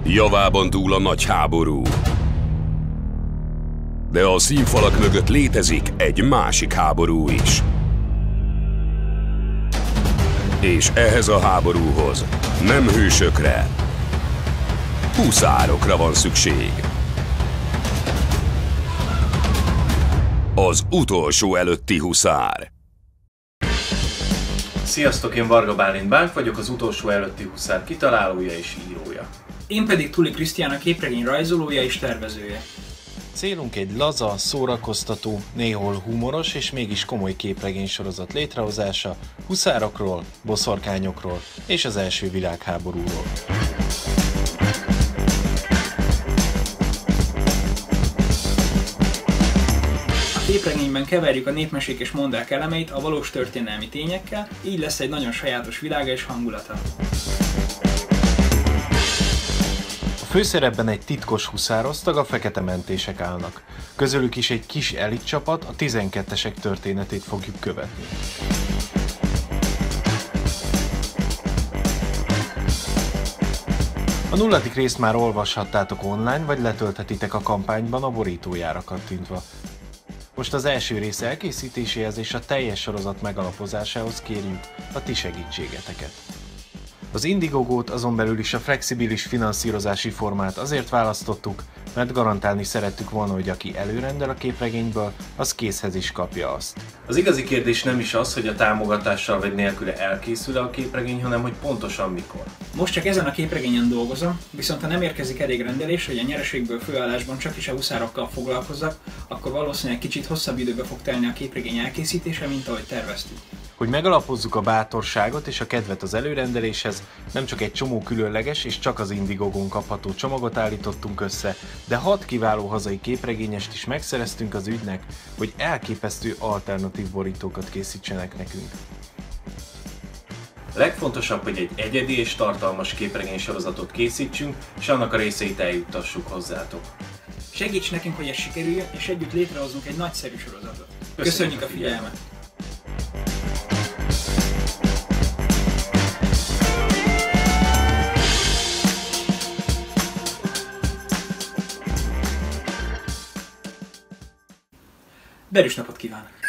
Javában dúl a nagy háború. De a színfalak mögött létezik egy másik háború is. És ehhez a háborúhoz nem hősökre, huszárokra van szükség. Az utolsó előtti huszár. Sziasztok, én Varga Bálint Bánk vagyok, az utolsó előtti huszár kitalálója és írója. Én pedig Tuli Krisztián, a képregény rajzolója és tervezője. Célunk egy laza, szórakoztató, néhol humoros és mégis komoly képregénysorozat létrehozása huszárokról, boszorkányokról és az első világháborúról. A képregényben keverjük a népmesék és mondák elemeit a valós történelmi tényekkel, így lesz egy nagyon sajátos világa és hangulata. A főszerepben egy titkos huszárosztag, a fekete mentések állnak. Közülük is egy kis elitcsapat, a 12-esek történetét fogjuk követni. A 0. részt már olvashattátok online, vagy letölthetitek a kampányban a borítójára kattintva. Most az első rész elkészítéséhez és a teljes sorozat megalapozásához kérjük a ti segítségeteket. Az Indiegogót, azon belül is a flexibilis finanszírozási formát azért választottuk, mert garantálni szerettük volna, hogy aki előrendel a képregényből, az készhez is kapja azt. Az igazi kérdés nem is az, hogy a támogatással vagy nélküle elkészül-e a képregény, hanem hogy pontosan mikor. Most csak ezen a képregényen dolgozom, viszont ha nem érkezik elég rendelés, hogy a nyereségből főállásban csak is a huszárokkal foglalkozzak, akkor valószínűleg kicsit hosszabb időbe fog telni a képregény elkészítése, mint ahogy terveztük. Hogy megalapozzuk a bátorságot és a kedvet az előrendeléshez, nem csak egy csomó különleges és csak az Indiegogón kapható csomagot állítottunk össze, de 6 kiváló hazai képregényest is megszereztünk az ügynek, hogy elképesztő alternatív borítókat készítsenek nekünk. A legfontosabb, hogy egy egyedi és tartalmas képregény sorozatot készítsünk, és annak a részeit eljuttassuk hozzátok. Segíts nekünk, hogy ez sikerüljön, és együtt létrehozunk egy nagyszerű sorozatot. Köszönjük a figyelmet! Derűs napot kívánok!